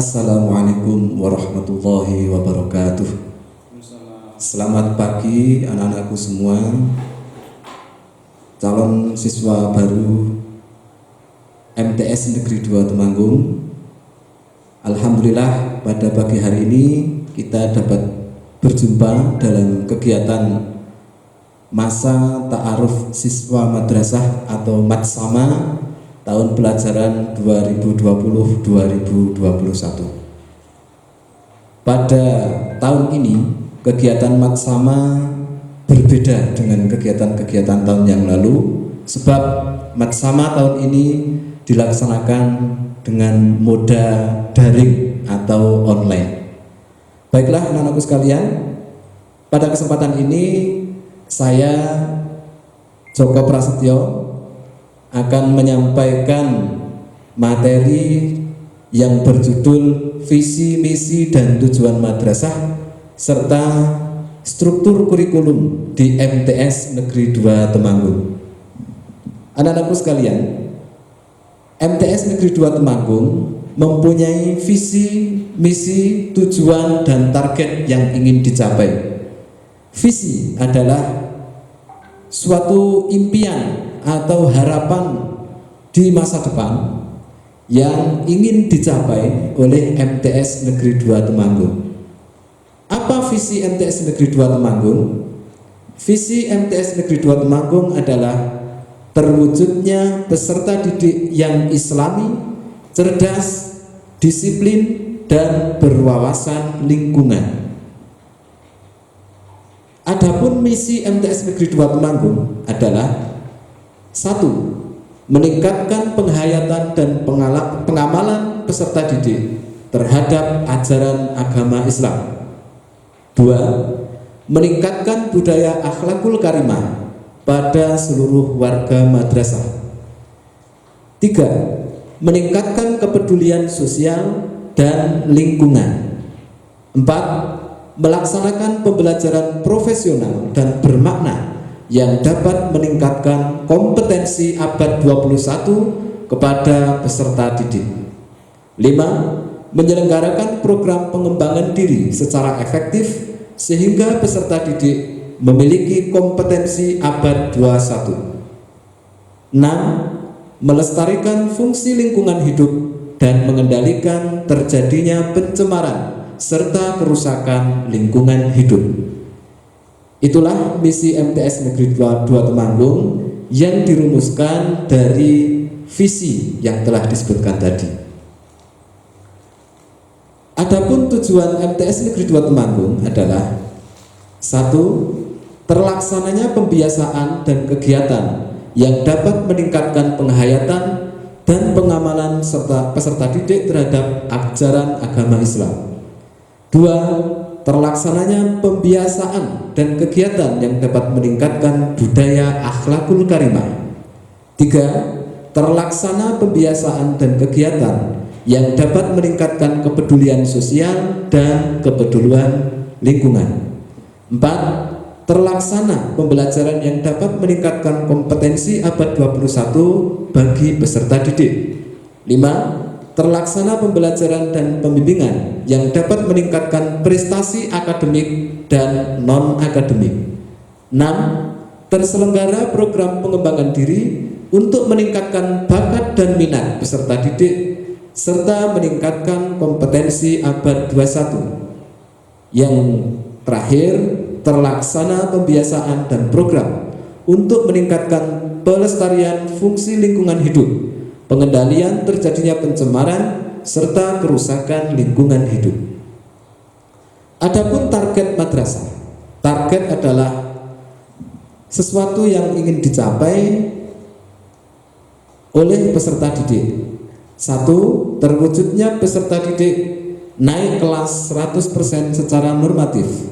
Assalamualaikum warahmatullahi wabarakatuh. Selamat pagi anak-anakku semua, calon siswa baru MTS Negeri 2 Temanggung. Alhamdulillah pada pagi hari ini kita dapat berjumpa dalam kegiatan masa ta'aruf siswa madrasah atau matsama tahun pelajaran 2020-2021. Pada tahun ini kegiatan matsama berbeda dengan kegiatan-kegiatan tahun yang lalu, sebab matsama tahun ini dilaksanakan dengan moda daring atau online. Baiklah anak-anakku sekalian, pada kesempatan ini saya Joko Prasetyo akan menyampaikan materi yang berjudul visi, misi, dan tujuan madrasah serta struktur kurikulum di MTS Negeri 2 Temanggung. Anak-anakku sekalian, MTS Negeri 2 Temanggung mempunyai visi, misi, tujuan, dan target yang ingin dicapai. Visi adalah suatu impian atau harapan di masa depan yang ingin dicapai oleh MTS Negeri 2 Temanggung. Apa visi MTS Negeri 2 Temanggung? Visi MTS Negeri 2 Temanggung adalah terwujudnya peserta didik yang islami, cerdas, disiplin, dan berwawasan lingkungan. Adapun misi MTS Negeri 2 Temanggung adalah 1. Meningkatkan penghayatan dan pengamalan peserta didik terhadap ajaran agama Islam. 2. Meningkatkan budaya akhlakul karimah pada seluruh warga madrasah. 3. Meningkatkan kepedulian sosial dan lingkungan. 4. Melaksanakan pembelajaran profesional dan bermakna yang dapat meningkatkan kompetensi abad 21 kepada peserta didik. 5. Menyelenggarakan program pengembangan diri secara efektif sehingga peserta didik memiliki kompetensi abad 21. 6. Melestarikan fungsi lingkungan hidup dan mengendalikan terjadinya pencemaran serta kerusakan lingkungan hidup. Itulah misi MTS Negeri 2 Temanggung yang dirumuskan dari visi yang telah disebutkan tadi. Adapun tujuan MTS Negeri 2 Temanggung adalah 1. Terlaksananya pembiasaan dan kegiatan yang dapat meningkatkan penghayatan dan pengamalan serta peserta didik terhadap ajaran agama Islam. 2. Terlaksananya pembiasaan dan kegiatan yang dapat meningkatkan budaya akhlakul karimah. 3. Terlaksana pembiasaan dan kegiatan yang dapat meningkatkan kepedulian sosial dan kepedulian lingkungan. 4. Terlaksana pembelajaran yang dapat meningkatkan kompetensi abad 21 bagi peserta didik. 5. Terlaksana pembelajaran dan pembimbingan yang dapat meningkatkan prestasi akademik dan non-akademik. 6. Terselenggara program pengembangan diri untuk meningkatkan bakat dan minat peserta didik serta meningkatkan kompetensi abad 21. Yang terakhir, terlaksana pembiasaan dan program untuk meningkatkan pelestarian fungsi lingkungan hidup, pengendalian terjadinya pencemaran serta kerusakan lingkungan hidup. Adapun target madrasah, target adalah sesuatu yang ingin dicapai oleh peserta didik. 1. Terwujudnya peserta didik naik kelas 100% secara normatif.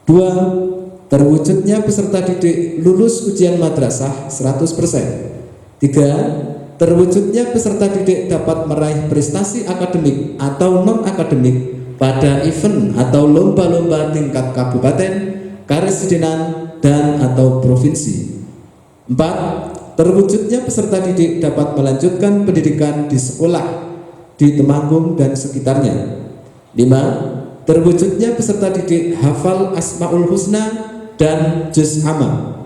2. Terwujudnya peserta didik lulus ujian madrasah 100%. 3. Terwujudnya peserta didik dapat meraih prestasi akademik atau non-akademik pada event atau lomba-lomba tingkat kabupaten, karesidenan, dan atau provinsi. 4. Terwujudnya peserta didik dapat melanjutkan pendidikan di sekolah di Temanggung dan sekitarnya. 5. Terwujudnya peserta didik hafal Asmaul Husna dan Juz Amma.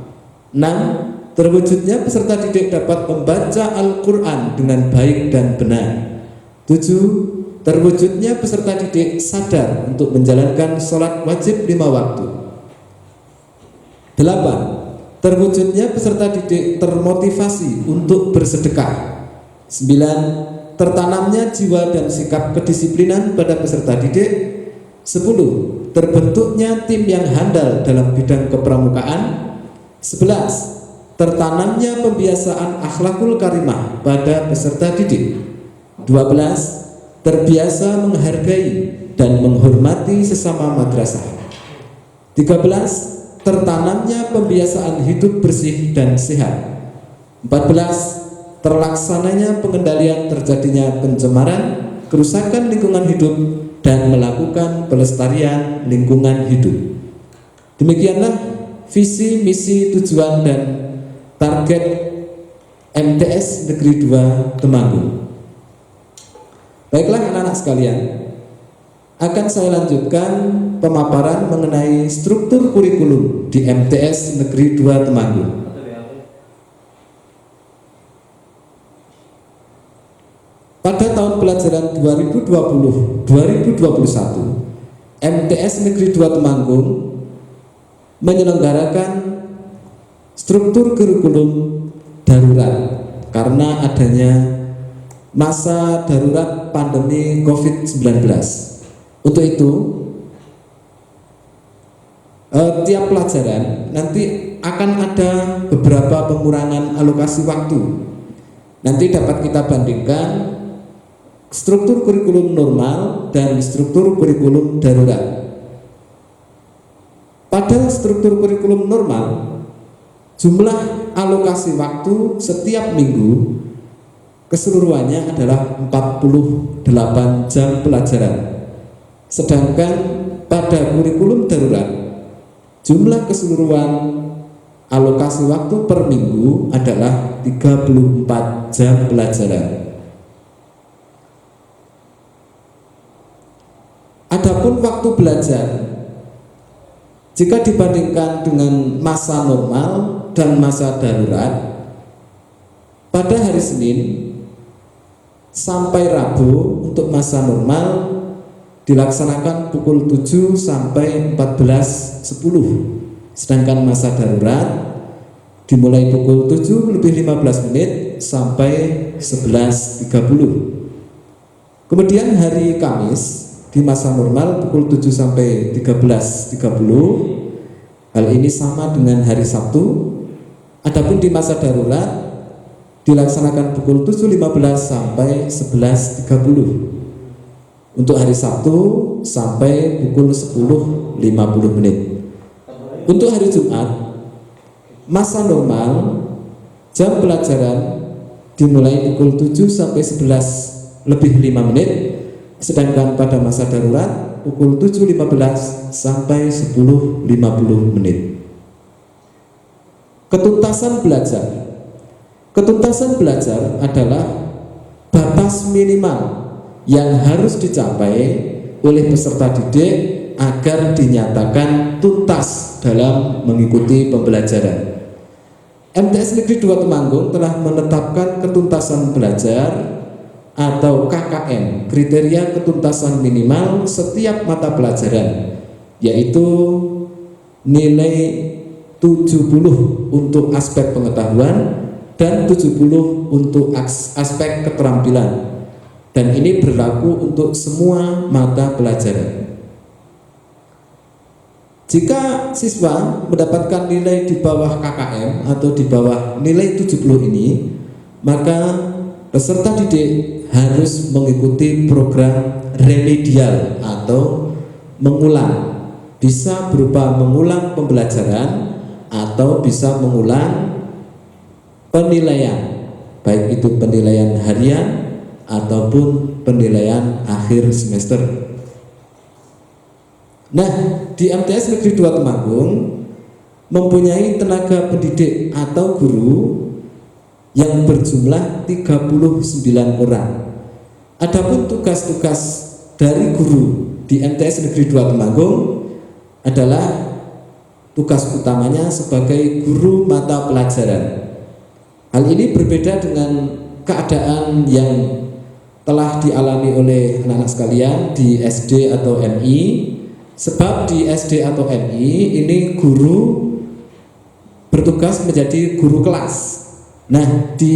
6. Terwujudnya peserta didik dapat membaca Al-Quran dengan baik dan benar. 7. Terwujudnya peserta didik sadar untuk menjalankan sholat wajib 5 waktu. 8. Terwujudnya peserta didik termotivasi untuk bersedekah. 9. Tertanamnya jiwa dan sikap kedisiplinan pada peserta didik. 10. Terbentuknya tim yang handal dalam bidang kepramukaan. 11. Tertanamnya pembiasaan akhlakul karimah pada peserta didik. 12. Terbiasa menghargai dan menghormati sesama madrasah. 13. Tertanamnya pembiasaan hidup bersih dan sehat. 14. Terlaksananya pengendalian terjadinya pencemaran, kerusakan lingkungan hidup, dan melakukan pelestarian lingkungan hidup. Demikianlah visi, misi, tujuan, dan target MTS Negeri 2 Temanggung. Baiklah anak-anak sekalian, akan saya lanjutkan pemaparan mengenai struktur kurikulum di MTS Negeri 2 Temanggung. Pada tahun pelajaran 2020-2021, MTS Negeri 2 Temanggung menyelenggarakan struktur kurikulum darurat karena adanya masa darurat pandemi COVID-19. Untuk itu, tiap pelajaran nanti akan ada beberapa pengurangan alokasi waktu. Nanti dapat kita bandingkan struktur kurikulum normal dan struktur kurikulum darurat. Pada struktur kurikulum normal, jumlah alokasi waktu setiap minggu keseluruhannya adalah 48 jam pelajaran. Sedangkan pada kurikulum darurat, jumlah keseluruhan alokasi waktu per minggu adalah 34 jam pelajaran. Adapun waktu belajar, jika dibandingkan dengan masa normal dan masa darurat, pada hari Senin sampai Rabu untuk masa normal dilaksanakan pukul 7 sampai 14.10, sedangkan masa darurat dimulai pukul 7:15 sampai 11.30. Kemudian hari Kamis di masa normal pukul 7 sampai 13.30. Hal ini sama dengan hari Sabtu. Adapun di masa darurat dilaksanakan pukul 7.15 sampai 11.30. Untuk hari Sabtu sampai pukul 10.50. Untuk hari Jumat masa normal jam pelajaran dimulai pukul 7 sampai 11:05, sedangkan pada masa darurat pukul 7.15 sampai 10.50. Ketuntasan belajar. Ketuntasan belajar adalah batas minimal yang harus dicapai oleh peserta didik agar dinyatakan tuntas dalam mengikuti pembelajaran. MTS Negeri 2 Temanggung telah menetapkan ketuntasan belajar atau KKM, kriteria ketuntasan minimal setiap mata pelajaran, yaitu nilai 70 untuk aspek pengetahuan dan 70 untuk aspek keterampilan, dan ini berlaku untuk semua mata pelajaran. Jika siswa mendapatkan nilai di bawah KKM atau di bawah nilai 70 ini, maka peserta didik harus mengikuti program remedial atau mengulang. Bisa berupa mengulang pembelajaran atau bisa mengulang penilaian, baik itu penilaian harian ataupun penilaian akhir semester. Nah, di MTS Negeri 2 Temanggung mempunyai tenaga pendidik atau guru yang berjumlah 39 orang. Adapun tugas-tugas dari guru di MTS Negeri 2 Temanggung adalah tugas utamanya sebagai guru mata pelajaran. Hal ini berbeda dengan keadaan yang telah dialami oleh anak-anak sekalian di SD atau MI, sebab di SD atau MI ini guru bertugas menjadi guru kelas. Nah, di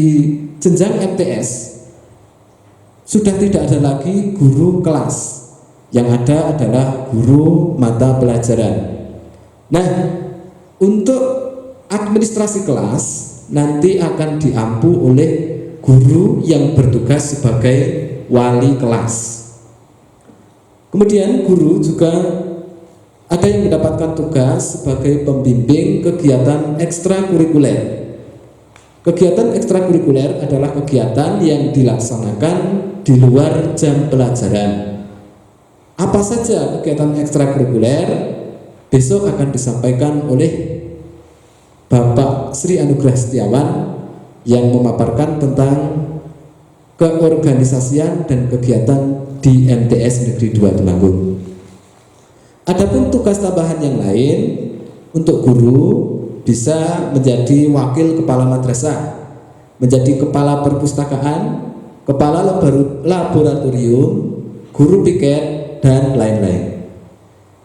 jenjang MTS sudah tidak ada lagi guru kelas, yang ada adalah guru mata pelajaran. Nah, untuk administrasi kelas nanti akan diampu oleh guru yang bertugas sebagai wali kelas. Kemudian guru juga ada yang mendapatkan tugas sebagai pembimbing kegiatan ekstrakurikuler. Kegiatan ekstrakurikuler adalah kegiatan yang dilaksanakan di luar jam pelajaran. Apa saja kegiatan ekstrakurikuler? Besok akan disampaikan oleh Bapak Sri Anugrah Setiawan yang memaparkan tentang keorganisasian dan kegiatan di MTS Negeri 2 Temanggung. Adapun tugas tambahan yang lain untuk guru bisa menjadi wakil kepala madrasah, menjadi kepala perpustakaan, kepala laboratorium, guru piket, dan lain-lain.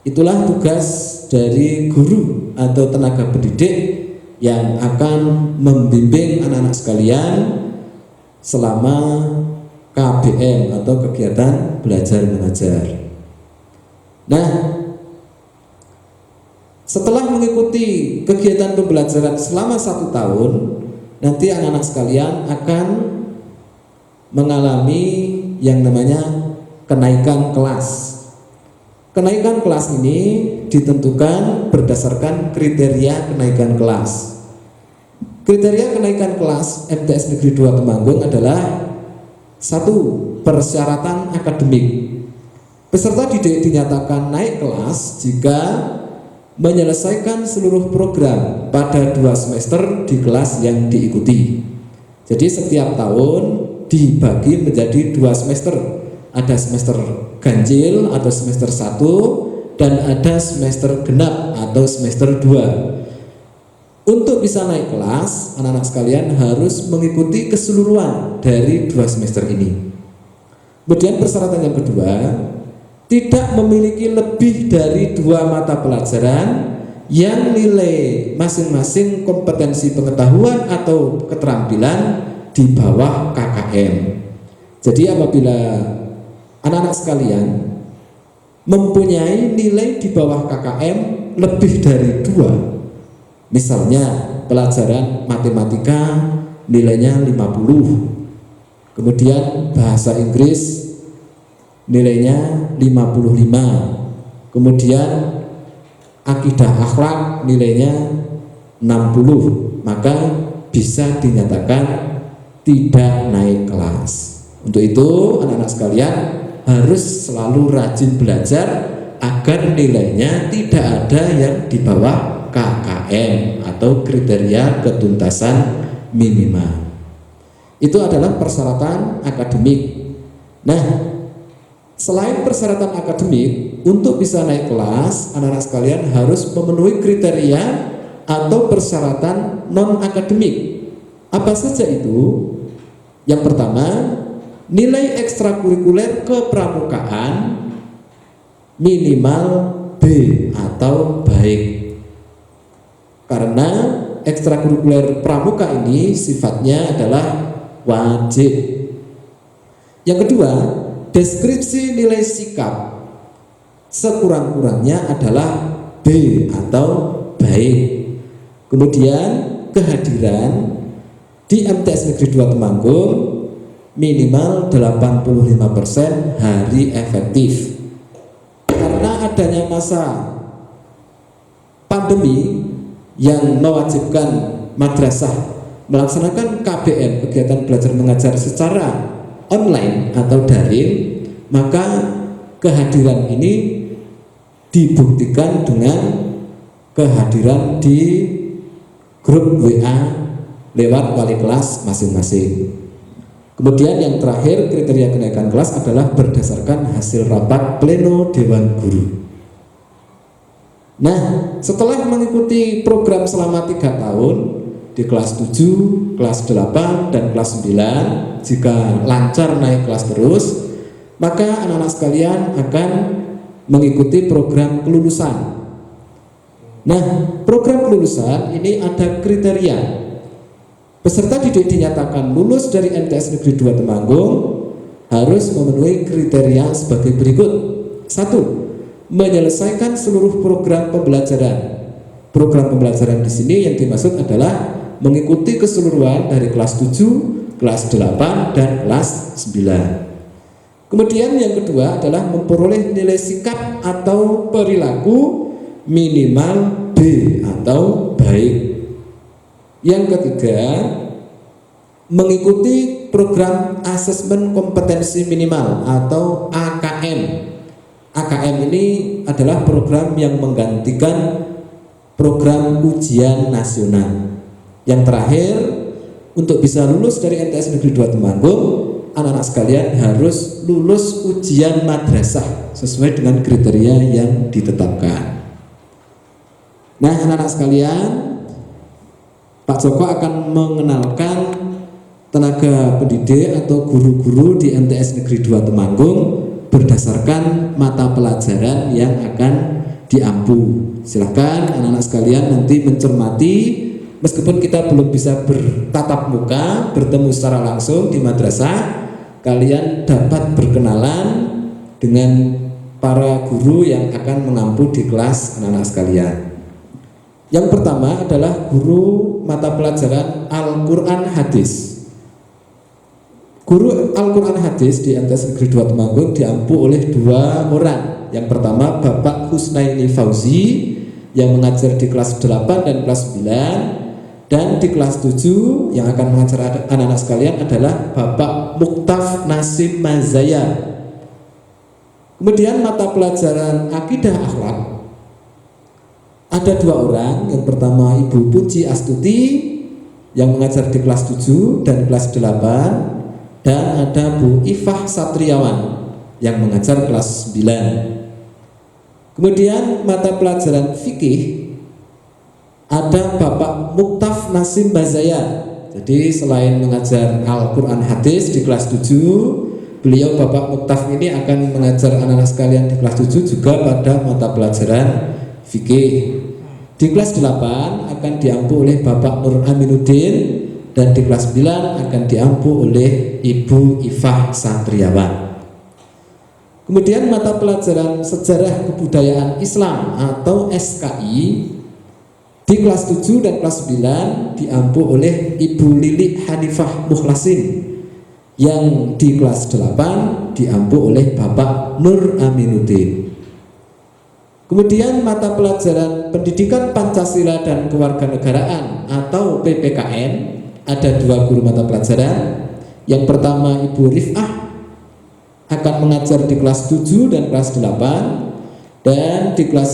Itulah tugas dari guru atau tenaga pendidik yang akan membimbing anak-anak sekalian selama KBM atau kegiatan belajar mengajar. Nah, setelah mengikuti kegiatan pembelajaran selama 1 tahun, nanti anak-anak sekalian akan mengalami yang namanya kenaikan kelas. Kenaikan kelas ini ditentukan berdasarkan kriteria kenaikan kelas. Kriteria kenaikan kelas MTS Negeri 2 Temanggung adalah 1. Persyaratan akademik. Peserta didik dinyatakan naik kelas jika menyelesaikan seluruh program pada 2 semester di kelas yang diikuti. Jadi setiap tahun dibagi menjadi 2 semester. Ada semester ganjil atau semester 1 dan ada semester genap atau semester 2. Untuk bisa naik kelas, anak-anak sekalian harus mengikuti keseluruhan dari 2 semester ini. Kemudian persyaratan yang kedua, tidak memiliki lebih dari 2 mata pelajaran yang nilai masing-masing kompetensi pengetahuan atau keterampilan di bawah KKM. Jadi apabila anak-anak sekalian mempunyai nilai di bawah KKM lebih dari 2, misalnya pelajaran matematika nilainya 50, kemudian bahasa Inggris nilainya 55, kemudian akidah akhlak nilainya 60, maka bisa dinyatakan tidak naik kelas. Untuk itu anak-anak sekalian harus selalu rajin belajar agar nilainya tidak ada yang di bawah KKM atau kriteria ketuntasan minimal. Itu adalah persyaratan akademik. Nah, selain persyaratan akademik, untuk bisa naik kelas, anak-anak sekalian harus memenuhi kriteria atau persyaratan non-akademik. Apa saja itu? Yang pertama, nilai ekstrakurikuler kepramukaan minimal B atau baik. Karena ekstrakurikuler pramuka ini sifatnya adalah wajib. Yang kedua, deskripsi nilai sikap sekurang-kurangnya adalah B atau baik. Kemudian kehadiran di MTS Negeri 2 Temanggung minimal 85% hari efektif. Karena adanya masa pandemi yang mewajibkan madrasah melaksanakan KBM, kegiatan belajar mengajar secara online atau daring, maka kehadiran ini dibuktikan dengan kehadiran di grup WA lewat wali kelas masing-masing. Kemudian yang terakhir, kriteria kenaikan kelas adalah berdasarkan hasil rapat pleno Dewan Guru. Nah, setelah mengikuti program selama 3 tahun di kelas 7, kelas 8, dan kelas 9, jika lancar naik kelas terus, maka anak-anak sekalian akan mengikuti program kelulusan. Nah, program kelulusan ini ada kriteria. Peserta didik dinyatakan lulus dari MTS Negeri 2 Temanggung harus memenuhi kriteria sebagai berikut. 1. Menyelesaikan seluruh program pembelajaran. Program pembelajaran di sini yang dimaksud adalah mengikuti keseluruhan dari kelas 7, kelas 8, dan kelas 9. Kemudian yang kedua adalah memperoleh nilai sikap atau perilaku minimal B atau baik. Yang ketiga, mengikuti program asesmen kompetensi minimal atau AKM. AKM ini adalah program yang menggantikan program ujian nasional. Yang terakhir, untuk bisa lulus dari MTS Negeri 2 Temanggung, anak-anak sekalian harus lulus ujian madrasah sesuai dengan kriteria yang ditetapkan. Nah, anak-anak sekalian, Pak Joko akan mengenalkan tenaga pendidik atau guru-guru di MTS Negeri 2 Temanggung berdasarkan mata pelajaran yang akan diampu. Silahkan anak-anak sekalian nanti mencermati, meskipun kita belum bisa bertatap muka, bertemu secara langsung di madrasah, kalian dapat berkenalan dengan para guru yang akan mengampu di kelas anak-anak sekalian. Yang pertama adalah guru mata pelajaran Al-Quran Hadis. Guru Al-Quran Hadis di MTS Negeri 2 Temanggung diampu oleh 2 orang. Yang pertama Bapak Husnaini Fauzi yang mengajar di kelas 8 dan kelas 9, dan di kelas 7 yang akan mengajar anak-anak sekalian adalah Bapak Muktaf Nasim Mazaya. Kemudian mata pelajaran Akidah Akhlak ada 2 orang. Yang pertama Ibu Puji Astuti yang mengajar di kelas 7 dan kelas 8, dan ada Bu Ifah Satriawan yang mengajar kelas 9. Kemudian mata pelajaran fikih ada Bapak Muktaf Nasim Bazaya. Jadi selain mengajar Al-Quran Hadis di kelas 7, beliau Bapak Muktaf ini akan mengajar anak-anak sekalian di kelas 7 juga pada mata pelajaran fikih. Di kelas 8 akan diampu oleh Bapak Nur Aminuddin, dan di kelas 9 akan diampu oleh Ibu Ifah Satriawan. Kemudian mata pelajaran Sejarah Kebudayaan Islam atau SKI di kelas 7 dan kelas 9 diampu oleh Ibu Lili Hanifah Mukhlasin, yang di kelas 8 diampu oleh Bapak Nur Aminuddin. Kemudian mata pelajaran Pendidikan Pancasila dan Kewarganegaraan atau PPKN ada 2 guru mata pelajaran. Yang pertama Ibu Rif'ah akan mengajar di kelas 7 dan kelas 8, dan di kelas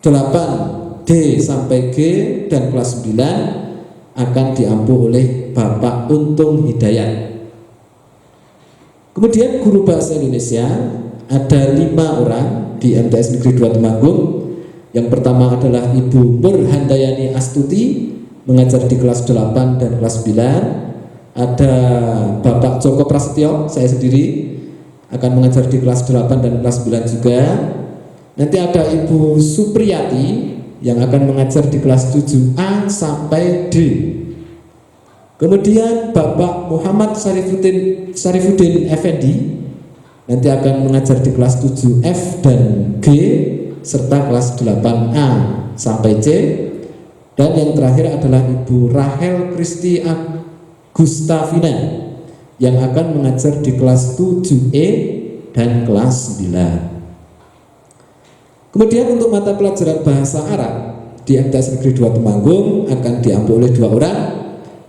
8 D sampai G dan kelas 9 akan diampu oleh Bapak Untung Hidayat. Kemudian guru bahasa Indonesia ada 5 orang di MTS Negeri 2 Temanggung. Yang pertama adalah Ibu Nur Handayani Astuti mengajar di kelas 8 dan kelas 9. Ada Bapak Joko Prasetyo, saya sendiri akan mengajar di kelas 8 dan kelas 9 juga. Nanti ada Ibu Supriyati yang akan mengajar di kelas 7A sampai D. Kemudian Bapak Muhammad Syarifuddin Effendi nanti akan mengajar di kelas 7F dan G serta kelas 8A sampai C. Dan yang terakhir adalah Ibu Rahel Kristi Agustafina yang akan mengajar di kelas 7E dan kelas 9. Kemudian untuk mata pelajaran bahasa Arab di MTS Negeri 2 Temanggung akan diampu oleh 2 orang.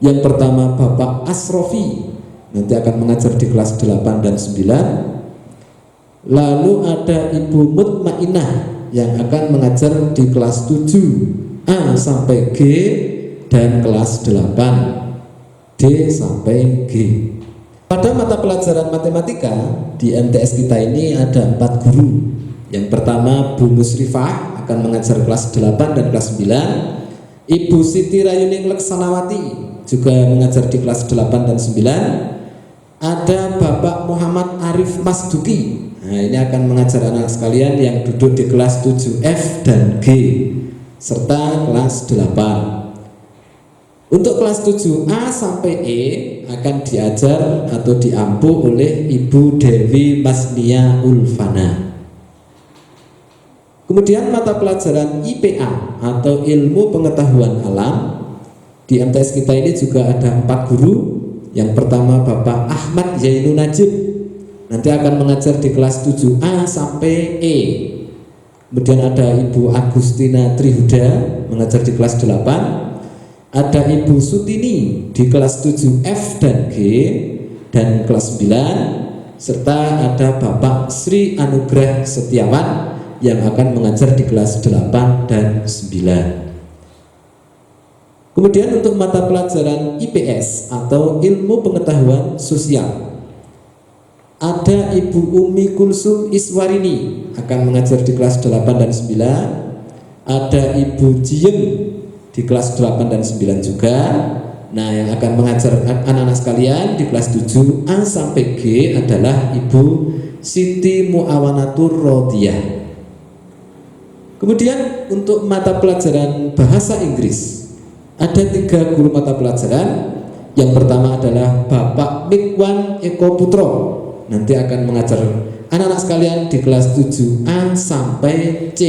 Yang pertama Bapak Asrofi nanti akan mengajar di kelas 8 dan 9. Lalu ada Ibu Mutmainah yang akan mengajar di kelas 7A sampai G dan kelas 8 D sampai G. Pada mata pelajaran matematika di MTS kita ini ada 4 guru. Yang pertama Bu Musrifah akan mengajar kelas 8 dan kelas 9. Ibu Siti Rayuning Leksanawati juga mengajar di kelas 8 dan 9. Ada Bapak Muhammad Arif Masduki. Nah, ini akan mengajar anak sekalian yang duduk di kelas 7F dan G serta kelas 8. Untuk kelas 7A sampai E akan diajar atau diampu oleh Ibu Dewi Masnia Ulfana. Kemudian mata pelajaran IPA atau ilmu pengetahuan alam di MTS kita ini juga ada 4 guru. Yang pertama Bapak Ahmad Zainul Najib, nanti akan mengajar di kelas 7A sampai E. Kemudian ada Ibu Agustina Trihuda mengajar di kelas 8. Ada Ibu Sutini di kelas 7F dan G dan kelas 9, serta ada Bapak Sri Anugrah Setiawan yang akan mengajar di kelas 8 dan 9. Kemudian untuk mata pelajaran IPS atau ilmu pengetahuan sosial, ada Ibu Umi Kulsum Iswarini akan mengajar di kelas 8 dan 9. Ada Ibu Jiem di kelas 8 dan 9 juga. Nah, yang akan mengajar anak-anak sekalian di kelas 7A sampai G adalah Ibu Siti Muawanatur Rodiyah. Kemudian untuk mata pelajaran bahasa Inggris ada 3 guru mata pelajaran. Yang pertama adalah Bapak Mikwan Eko Putro, nanti akan mengajar anak-anak sekalian di kelas 7A sampai C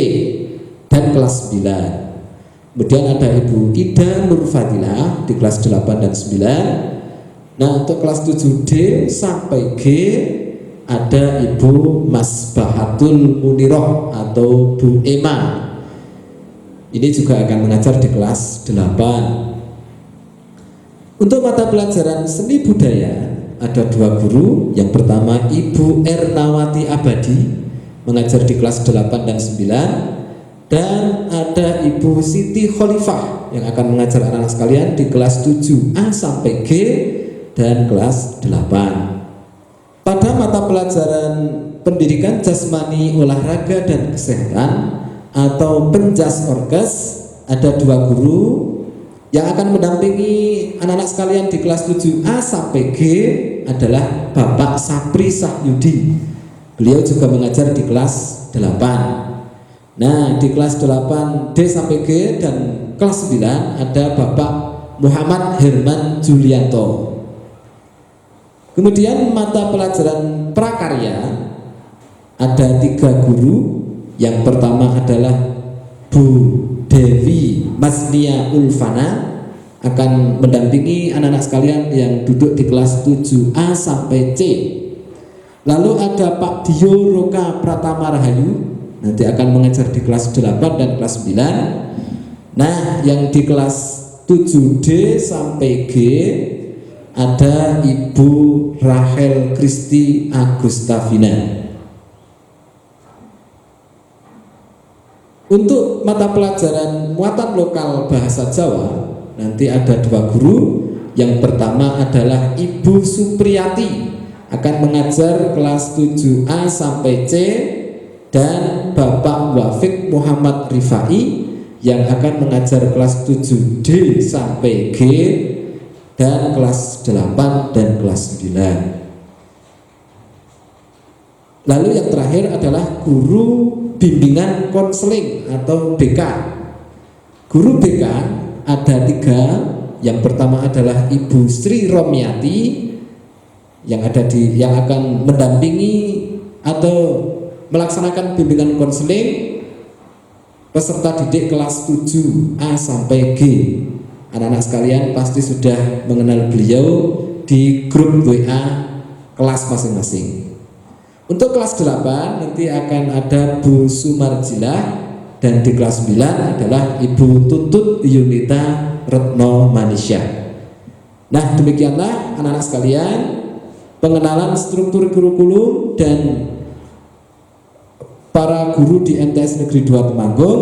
dan kelas 9. Kemudian ada Ibu Ida Nur Fadilah di kelas 8 dan 9. Nah, untuk kelas 7D sampai G ada Ibu Mas Bahatul Muniroh atau Bu Ema. Ini juga akan mengajar di kelas 8. Untuk mata pelajaran seni budaya ada 2 guru. Yang pertama Ibu Ernawati Abadi mengajar di kelas 8 dan 9. Dan ada Ibu Siti Khalifah yang akan mengajar anak-anak sekalian di kelas 7A sampai G dan kelas 8. Pada mata pelajaran pendidikan jasmani, olahraga dan kesehatan atau penjas orkes ada 2 guru yang akan mendampingi anak-anak sekalian di kelas 7A sampai G adalah Bapak Sapri Sahyudi. Beliau juga mengajar di kelas 8. Nah, di kelas 8D sampai G dan kelas 9 ada Bapak Muhammad Herman Julianto. Kemudian mata pelajaran prakarya ada 3 guru. Yang pertama adalah Bu Dewi Masnia Ulfana akan mendampingi anak-anak sekalian yang duduk di kelas 7A sampai C. Lalu ada Pak Dio Roka Pratama Rahayu, nanti akan mengajar di kelas 8 dan kelas 9. Nah, yang di kelas 7D sampai G ada Ibu Rahel Kristi Agustafina. Untuk mata pelajaran muatan lokal bahasa Jawa nanti ada 2 guru. Yang pertama adalah Ibu Supriyati akan mengajar kelas 7A sampai C, dan Bapak Wafik Muhammad Rifai yang akan mengajar kelas 7D sampai G dan kelas 8 dan kelas 9. Lalu yang terakhir adalah guru bimbingan konseling atau BK. Guru BK ada 3. Yang pertama adalah Ibu Sri Romiati yang akan mendampingi atau melaksanakan bimbingan konseling peserta didik kelas 7A sampai G. Anak-anak sekalian pasti sudah mengenal beliau di grup WA kelas masing-masing. Untuk kelas 8 nanti akan ada Bu Sumarjilah, dan di kelas 9 adalah Ibu Tutut Yunita Retno Manisya. Nah, demikianlah anak-anak sekalian pengenalan struktur kurikulum dan para guru di MTS Negeri 2 Temanggung.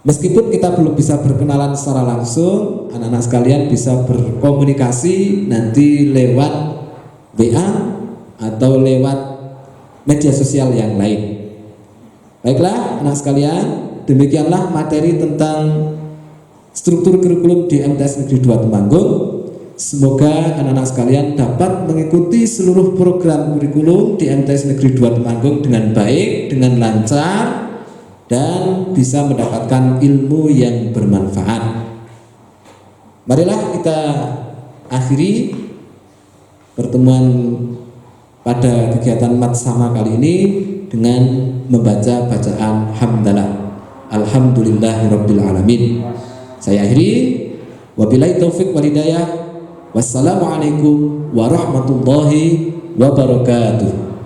Meskipun kita belum bisa berkenalan secara langsung, anak-anak sekalian bisa berkomunikasi nanti lewat WA atau lewat media sosial yang lain. Baiklah anak sekalian, demikianlah materi tentang struktur kurikulum di MTS Negeri 2 Temanggung. Semoga anak-anak sekalian dapat mengikuti seluruh program kurikulum di MTS Negeri 2 Temanggung dengan baik, dengan lancar, dan bisa mendapatkan ilmu yang bermanfaat. Marilah kita akhiri pertemuan pada kegiatan Matsama kali ini dengan membaca bacaan hamdalah. Alhamdulillahirabbil alamin. Saya akhiri, wabillahi taufik wal hidayah. Wassalamualaikum warahmatullahi wabarakatuh.